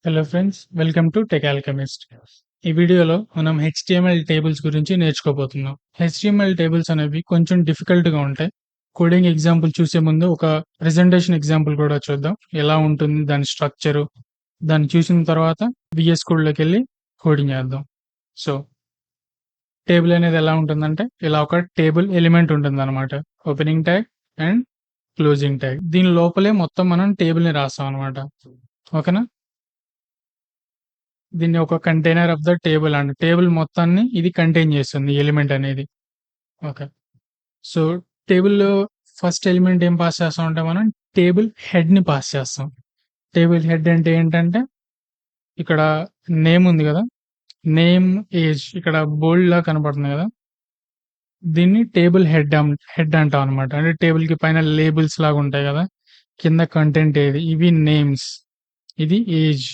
Hello friends, welcome to tech alchemist. ఈ వీడియోలో మనం హెచ్టిఎంఎల్ టేబుల్స్ గురించి నేర్చుకోబోతున్నాం. హెచ్టిఎంఎల్ టేబుల్స్ అనేవి కొంచెం డిఫికల్ట్‌గా ఉంటాయి. కోడింగ్ ఎగ్జాంపుల్ చూసే ముందు ఒక ప్రెజెంటేషన్ ఎగ్జాంపుల్ కూడా చూద్దాం. ఎలా ఉంటుంది దాని స్ట్రక్చరు, దాన్ని చూసిన తర్వాత వీఎస్ కోడ్‌లోకెళ్ళి కోడింగ్ చేద్దాం. సో, టేబుల్ అనేది ఎలా ఉంటుందంటే ఇలా ఒక టేబుల్ ఎలిమెంట్ ఉంటుందన్నమాట. Opening tag and closing tag. దీని లోపలే మొత్తం మనం టేబుల్‌ని రాస్తాం అన్నమాట. ఓకేనా? దీన్ని ఒక కంటైనర్ ఆఫ్ ద టేబుల్ అండి. టేబుల్ మొత్తాన్ని ఇది కంటైన్ చేస్తుంది ఎలిమెంట్ అనేది. ఓకే. సో, టేబుల్‌లో ఫస్ట్ ఎలిమెంట్ ఏం పాస్ చేస్తామంటే మనం టేబుల్ హెడ్‌ని పాస్ చేస్తాం. టేబుల్ హెడ్ అంటే ఏంటంటే ఇక్కడ నేమ్ ఉంది గదా! నేమ్, ఏజ్ ఇక్కడ బోల్డ్‌లా కనపడుతుంది గదా! దీన్ని టేబుల్ హెడ్ అంటాం అన్నమాట. అంటే టేబుల్‌కి పైన లేబుల్స్ లాగా ఉంటాయి గదా! కింద కంటెంట్ ఏది ఇవి నేమ్స్. ఇది ఏజ్.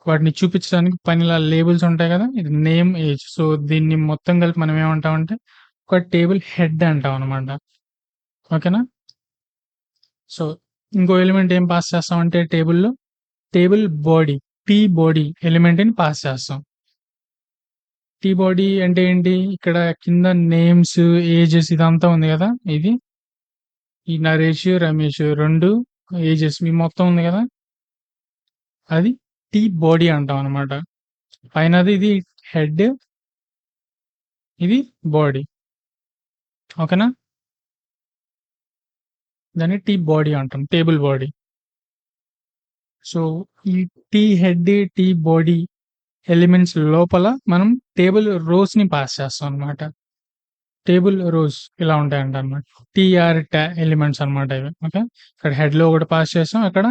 వాటిని చూపించడానికి పైన ఇలా లేబుల్స్ ఉంటాయి కదా! ఇది నేమ్, ఏజ్. సో, దీన్ని మొత్తం కలిపి మనం ఏమంటామంటే ఒక టేబుల్ హెడ్ అంటాం అనమాట. ఓకేనా? సో, ఇంకో ఎలిమెంట్ ఏం పాస్ చేస్తామంటే టేబుల్‌లో టేబుల్ బాడీ, టీ బాడీ ఎలిమెంట్‌ని పాస్ చేస్తాం. టీ బాడీ అంటే ఏంటి? ఇక్కడ కింద నేమ్స్, ఏజెస్ ఇదంతా ఉంది గదా! ఇది ఈ నరేష్, రమేష్ 2 ఏజెస్ ఇవి మొత్తం ఉంది గదా! అది టీ బాడీ అంటాం అనమాట. పైనది ఇది హెడ్, ఇది బాడీ. ఓకేనా? దాన్ని టీ బాడీ అంటాం. Table body. సో, ఈ T head, T body elements లోపల మనం టేబుల్ రోస్‌ని పాస్ చేస్తాం అన్నమాట. టేబుల్ రోస్ ఇలా ఉంటాయంటన్నమాట. టీఆర్ ఎలిమెంట్స్ అన్నమాట ఇవి. ఓకే. ఇక్కడ హెడ్‌లో ఒకటి పాస్ చేసాం. అక్కడ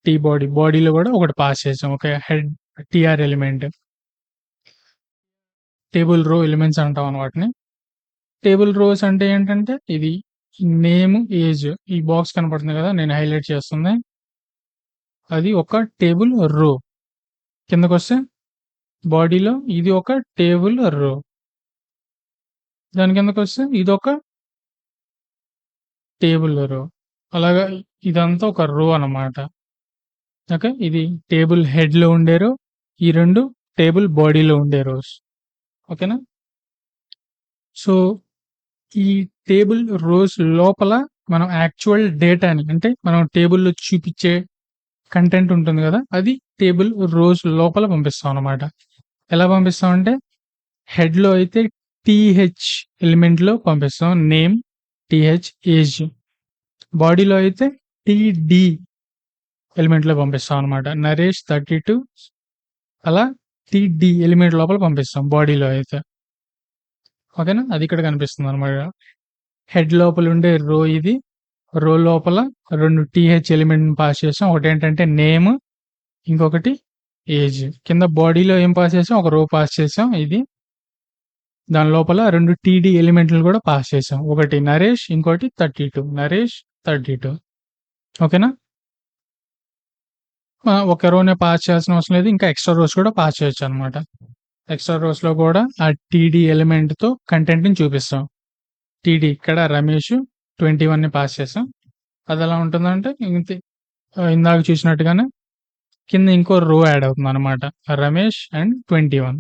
టీ బాడీ, బాడీలో కూడా ఒకటి పాస్ చేసాం. Okay. Head TR element. Table row elements అంటాం వాటిని. టేబుల్ రోస్ అంటే ఏంటంటే ఇది నేమ్, ఏజ్ ఈ బాక్స్ కనపడుతుంది కదా! నేను హైలైట్ చేస్తుంది. అది ఒక టేబుల్ రో. కిందకొస్తే బాడీలో ఇది ఒక టేబుల్ రో. దాని కిందకొస్తే ఇదొక టేబుల్ రో. అలాగా ఇదంతా ఒక రో అన్నమాట. ఓకే. ఇది టేబుల్ హెడ్‌లో ఉండే రో. ఈ 2 టేబుల్ బాడీలో ఉండే రోస్. ఓకేనా? సో, ఈ టేబుల్ రోస్ లోపల మనం యాక్చువల్ డేటాని అంటే మనం టేబుల్‌లో చూపిచ్చే కంటెంట్ ఉంటుంది గదా! అది టేబుల్ రోస్ లోపల పంపిస్తాం అన్నమాట. ఎలా పంపిస్తామంటే హెడ్‌లో అయితే టీహెచ్ ఎలిమెంట్‌లో పంపిస్తాం. Name, TH, age. బాడీలో అయితే టీడీ ఎలిమెంట్‌లో పంపిస్తాం అన్నమాట. నరేష్ 32 అలా టీడీ ఎలిమెంట్ లోపల పంపిస్తాం బాడీలో అయితే. ఓకేనా? అది ఇక్కడ కనిపిస్తుందన్నమాట. హెడ్ లోపల ఉండే రో ఇది. రో లోపల 2 టీహెచ్ ఎలిమెంట్‌ని పాస్ చేసాం. ఒకటేంటంటే నేమ్, ఇంకొకటి ఏజ్. కింద బాడీలో ఏం పాస్ చేసాం? ఒక రో పాస్ చేసాం ఇది. దాని లోపల 2 టీడీ ఎలిమెంట్‌లు కూడా పాస్ చేసాం. ఒకటి నరేష్, ఇంకోటి 32. నరేష్ 32. ఓకేనా? ఒక రోనే పాస్ చేయాల్సిన అవసరం లేదు. ఇంకా ఎక్స్‌ట్రా రోస్ కూడా పాస్ చేయొచ్చనమాట. ఎక్స్‌ట్రా రోస్‌లో కూడా ఆ టీడీ ఎలిమెంట్‌తో కంటెంట్‌ని చూపిస్తాం. టీడీ ఇక్కడ రమేష్ 21ని పాస్ చేసాం. అదెలా ఉంటుందంటే ఇందాక చూసినట్టుగానే కింద ఇంకో రో యాడ్ అవుతుందనమాట. రమేష్ అండ్ 21.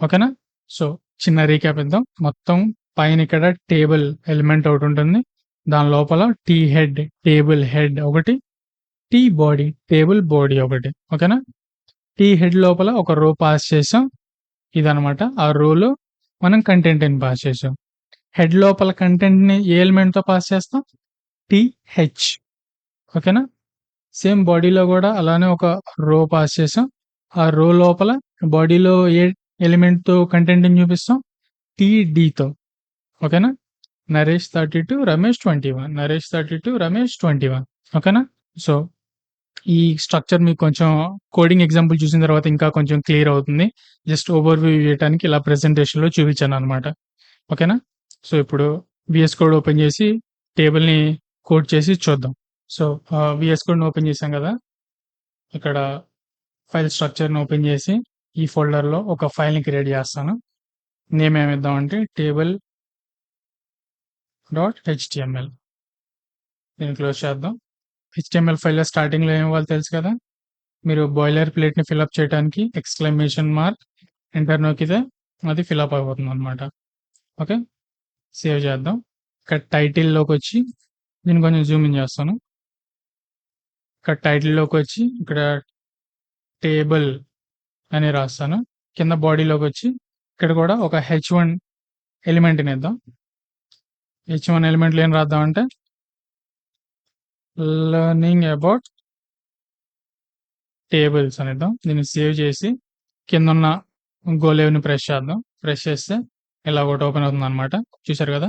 ఓకేనా? సో, చిన్న రీక్యాప్ ఇద్దాం. మొత్తం పైన ఇక్కడ టేబుల్ ఎలిమెంట్ ఒకటుంటుంది. దాని లోపల టీ హెడ్, టేబుల్ హెడ్ ఒకటి, టీ బాడీ, టేబుల్ బాడీ ఒకటి. ఓకేనా? టీ హెడ్ లోపల ఒక రో పాస్ చేసాం. ఇదనమాట. ఆ రోలో మనం కంటెంట్‌ని పాస్ చేసాం. హెడ్ లోపల కంటెంట్‌ని ఏ ఎలిమెంట్‌తో పాస్ చేస్తాం? టీహెచ్. ఓకేనా? సేమ్ బాడీలో గూడా అలానే ఒక రో పాస్ చేసాం. ఆ రో లోపల బాడీలో ఏ ఎలిమెంట్‌తో కంటెంట్‌ని చూపిస్తాం? టీడీతో. ఓకేనా? నరేష్ 32, రమేష్ 21. నరేష్ 32, రమేష్ 21. ఓకేనా? సో, ఈ స్ట్రక్చర్ మీకు కొంచెం కోడింగ్ ఎగ్జాంపుల్ చూసిన తర్వాత ఇంకా కొంచెం క్లియర్ అవుతుంది. జస్ట్ ఓవర్‌వ్యూ ఇయ్యటానికి ఇలా ప్రెజెంటేషన్‌లో చూపించాననమాట. ఓకేనా? సో, ఇప్పుడు వీఎస్ కోడ్ ఓపెన్ చేసి టేబుల్‌ని కోడ్ చేసి చూద్దాం. సో, వీఎస్ కోడ్‌ని ఓపెన్ చేశాం గదా! ఇక్కడ ఫైల్ స్ట్రక్చర్‌ని ఓపెన్ చేసి ఈ ఫోల్డర్‌లో ఒక ఫైల్‌ని క్రియేట్ చేస్తాను. నేమ్ ఏమిద్దామంటే table.html. దీన్ని క్లోజ్ చేద్దాం. హెచ్టీఎంఎల్ ఫైల్‌లో స్టార్టింగ్‌లో ఏమివ్వాలో తెలుసు కదా! మీరు బాయిలర్ ప్లేట్‌ని ఫిలప్ చేయడానికి ఎక్స్‌క్లమేషన్ మార్క్, ఎంటర్ నొక్కితే అది ఫిలప్ అయిపోతుందనమాట. ఓకే. సేవ్ చేద్దాం. ఇక్కడ టైటిల్‌లోకొచ్చి దీన్ని కొంచెం జూమ్ ఇన్ చేస్తాను. ఇక్కడ టైటిల్‌లోకొచ్చి ఇక్కడ టేబుల్ అని రాస్తాను. కింద బాడీలోకొచ్చి ఇక్కడ కూడా ఒక హెచ్1 ఎలిమెంట్‌ని ఇద్దాం. హెచ్1 ఎలిమెంట్‌లో ఏం రాద్దామంటే లెర్నింగ్ అబౌట్ టేబుల్స్ అనేద్దాం. దీన్ని సేవ్ చేసి కిందున్న గో లేవ్‌ని ప్రెస్ చేద్దాం. ప్రెస్ చేస్తే ఇలా ఒకటి ఓపెన్ అవుతుందనమాట. చూసారు కదా!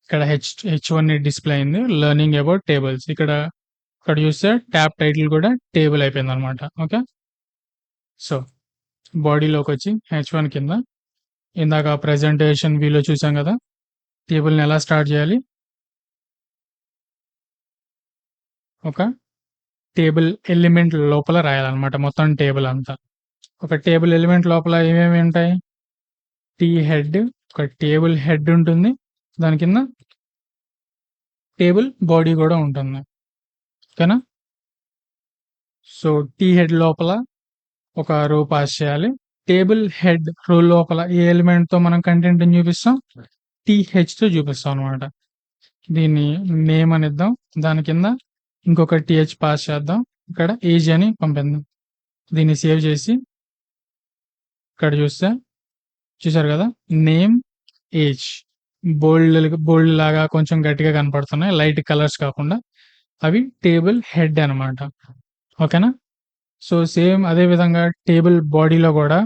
ఇక్కడ హెచ్1 డిస్‌ప్లే అయింది. Learning about tables. ఇక్కడ చూస్తే ట్యాబ్ టైటిల్ కూడా టేబుల్ అయిపోయిందనమాట. ఓకే. సో, బాడీలోకొచ్చి హెచ్1 కింద ఇందాక ప్రెజెంటేషన్ వ్యూలో చూసాం కదా! టేబుల్‌ని ఎలా స్టార్ట్ చేయాలి? ఒక టేబుల్ ఎలిమెంట్ లోపల రాయాలనమాట. మొత్తం టేబుల్ అంతా. ఒక టేబుల్ ఎలిమెంట్ లోపల ఏమేమి ఉంటాయి? హెడ్, ఒక టేబుల్ హెడ్ ఉంటుంది. దాని కింద టేబుల్ బాడీ కూడా ఉంటుంది. ఓకేనా? సో, హెడ్ లోపల ఒక రో పాస్ చేయాలి. టేబుల్ హెడ్ రో లోపల ఏ ఎలిమెంట్‌తో మనం కంటెంట్‌ని చూపిస్తాం? టీహెచ్‌తో చూపిస్తాం అనమాట. దీన్ని నేమ్ అని ఇద్దాం. దాని కింద ఇంకొక టీహెచ్ పాస్ చేద్దాం. ఇక్కడ ఏజ్ అని పంపిద్దాం. దీన్ని సేవ్ చేసి ఇక్కడ చూసారు కదా! నేమ్, ఏజ్ బోల్డ్ లాగా కొంచెం గట్టిగా కనపడుతున్నాయి. లైట్ కలర్స్ కాకుండా అవి టేబుల్ హెడ్ అనమాట. ఓకేనా? సో, సేమ్ అదే విధంగా టేబుల్ బాడీలో కూడా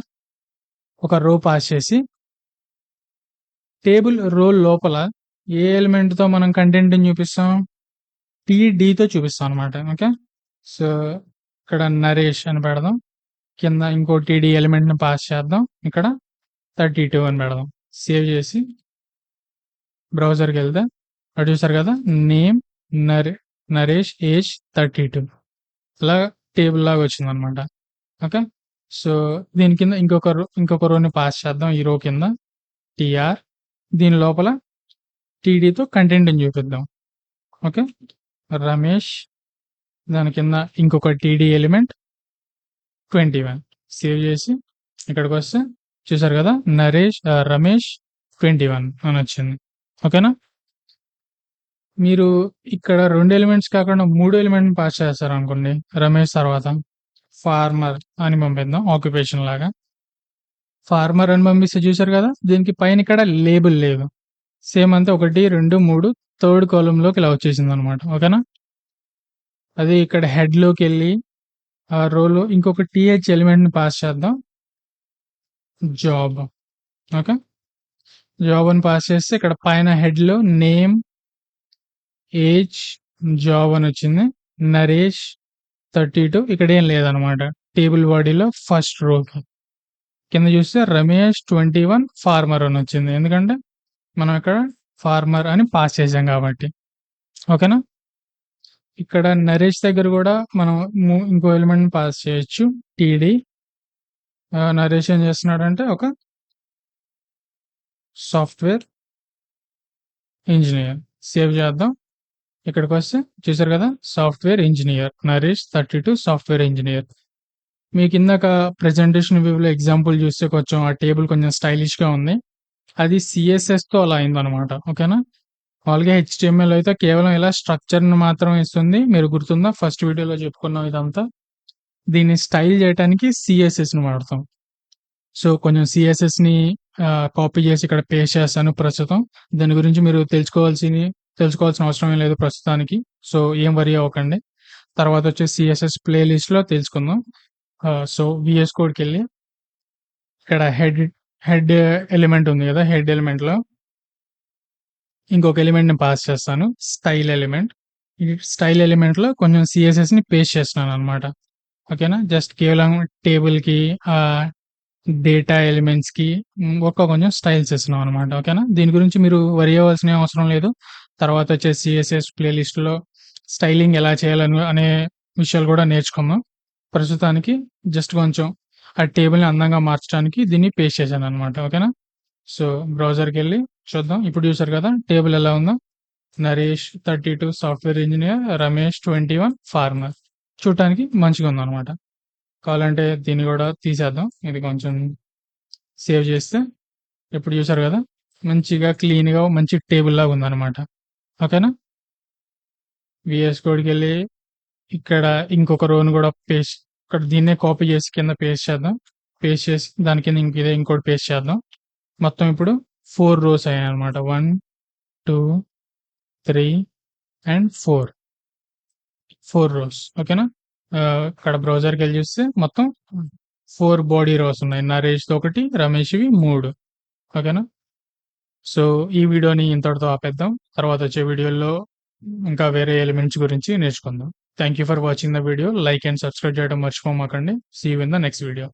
ఒక రో పాస్ చేసి టేబుల్ రో లోపల ఏ ఎలిమెంట్‌తో మనం కంటెంట్‌ని చూపిస్తాం? టీడీతో చూపిస్తాం అనమాట. ఓకే. సో, ఇక్కడ నరేష్ అని పెడదాం. కింద ఇంకో టీడీ ఎలిమెంట్‌ని పాస్ చేద్దాం. ఇక్కడ 32 అని పెడదాం. సేవ్ చేసి బ్రౌజర్‌కెళ్తే అక్కడ చూసారు కదా! నేమ్ నరేష్ ఏజ్ 32 ఇలా టేబుల్ లాగా వచ్చిందనమాట. ఓకే. సో, దీని కింద ఇంకొక రోని పాస్ చేద్దాం. ఈ రో కింద టీఆర్ దీని లోపల టీడీతో కంటెంట్‌ని చూపిద్దాం. ఓకే. రమేష్ దాని కింద ఇంకొక టీడీ ఎలిమెంట్ 21 సేవ్ చేసి ఇక్కడికొస్తే చూసారు కదా! రమేష్ 21 అని వచ్చింది. ఓకేనా? మీరు ఇక్కడ 2 ఎలిమెంట్స్ కాకుండా 3 ఎలిమెంట్‌ని పాస్ చేశారనుకోండి. రమేష్ తర్వాత ఫార్మర్ అని పంపిద్దాం ఆక్యుపేషన్ లాగా. ఫార్మర్ అని పంపిస్తే చూసారు కదా! దీనికి పైన ఇక్కడ లేబుల్ లేదు. సేమ్ అంతే 1, 2, 3 థర్డ్ కాలమ్‌లోకి ఇలా వచ్చేసిందనమాట. ఓకేనా? అదే ఇక్కడ హెడ్‌లోకెళ్ళి ఆ రోలో ఇంకొక టీహెచ్ ఎలిమెంట్‌ని పాస్ చేద్దాం. జాబ్. ఓకే. జాబ్ అని పాస్ చేస్తే ఇక్కడ పైన హెడ్‌లో నేమ్, ఏజ్, జాబ్ అని వచ్చింది. నరేష్ 32 ఇక్కడేం లేదనమాట. టేబుల్ బాడీలో ఫస్ట్ రోకి. కింద చూస్తే రమేష్ 21 ఫార్మర్ అని వచ్చింది. ఎందుకంటే మనం ఇక్కడ ఫార్మర్ అని పాస్ చేసాం కాబట్టి. ఓకేనా? ఇక్కడ నరేష్ దగ్గర కూడా మనం ఇంకో ఎలిమెంట్‌ని పాస్ చేయొచ్చు. టీడీ నరేష్ ఏం చేస్తున్నాడంటే ఒక సాఫ్ట్‌వేర్ ఇంజినీర్. సేవ్ చేద్దాం. ఇక్కడికొస్తే చూసారు కదా! Software engineer. Naresh 32 software engineer. మీకిందాక ప్రెజెంటేషన్ వ్యూలో ఎగ్జాంపుల్ చూస్తే కొంచెం ఆ టేబుల్ కొంచెం స్టైలిష్‌గా ఉంది. అది సీఎస్ఎస్‌తో అలా అయిందనమాట. ఓకేనా? మామూలుగా హెచ్‌టీఎంఎల్ అయితే కేవలం ఇలా స్ట్రక్చర్‌ని మాత్రమే ఇస్తుంది. మీరు గుర్తుందా? ఫస్ట్ వీడియోలో చెప్పుకున్నాం ఇదంతా. దీన్ని స్టైల్ చేయటానికి సీఎస్ఎస్‌ని వాడతాం. సో, కొంచెం సీఎస్ఎస్‌ని కాపీ చేసి ఇక్కడ పేస్ట్ చేశాను ప్రస్తుతం. దాని గురించి మీరు తెలుసుకోవాల్సిన అవసరం ఏం లేదు ప్రస్తుతానికి. సో, ఏం వరీ అవ్వకండి. తర్వాతొచ్చేసి సీఎస్ఎస్ ప్లే లిస్ట్‌లో తెలుసుకుందాం. సో, వీఎస్ కోడ్‌కెళ్ళి ఇక్కడ హెడ్ ఎలిమెంట్ ఉంది కదా! హెడ్ ఎలిమెంట్‌లో ఇంకొక ఎలిమెంట్‌ని పాస్ చేస్తాను. Style element. ఈ స్టైల్ ఎలిమెంట్‌లో కొంచెం సీఎస్ఎస్‌ని పేస్ట్ చేస్తున్నాననమాట. ఓకేనా? జస్ట్ కేవలం టేబుల్‌కి డేటా ఎలిమెంట్స్‌కి కొంచెం స్టైల్స్ ఇస్తున్నాం అనమాట. ఓకేనా? దీని గురించి మీరు వరీ అవ్వాల్సిన అవసరం లేదు. తర్వాతొచ్చేసి సీఎస్ఎస్ ప్లే లిస్ట్‌లో స్టైలింగ్ ఎలా చేయాలని అనే విషయాలు కూడా నేర్చుకుందాం. ప్రస్తుతానికి జస్ట్ కొంచెం ఆ టేబుల్‌ని అందంగా మార్చడానికి దీన్ని పేస్ట్ చేశాననమాట. ఓకేనా? సో, బ్రౌజర్‌కెళ్ళి చూద్దాం. ఇప్పుడు చూసారు కదా! టేబుల్ ఎలా ఉందో. Naresh 32 software engineer, Ramesh 21 farmer. చూడటానికి మంచిగుందనమాట. కావాలంటే దీన్ని కూడా తీసేద్దాం. ఇది కొంచెం సేవ్ చేస్తే ఇప్పుడు చూసారు కదా, మంచిగా క్లీన్గా మంచి టేబుల్ లాగా ఉందన్నమాట. ఓకేనా. విఎస్ కోడ్కి వెళ్ళి ఇక్కడ ఇంకొక రోని కూడా పేస్ట్, ఇక్కడ దీన్నే కాపీ చేసి కింద పేస్ట్ చేద్దాం. పేస్ట్ చేసి దాని కింద ఇదే ఇంకోటి పేస్ట్ చేద్దాం. మొత్తం ఇప్పుడు 4 రోస్ అయ్యాయి అనమాట. 1 2 3 అండ్ 4 రోస్. ఓకేనా. ఇక్కడ బ్రౌజర్కి వెళ్ళి చూస్తే మొత్తం 4 బాడీ రోస్ ఉన్నాయి. నరేష్ది ఒకటి, రమేష్వి 3. ఓకేనా. సో ఈ వీడియోని ఇంతటితో ఆపేద్దాం. తర్వాత వచ్చే వీడియోలో ఇంకా వేరే ఎలిమెంట్స్ గురించి నేర్చుకుందాం. Thank you for watching the video. Like and subscribe చేయడం మర్చిపోమాకండి. See you in the next video.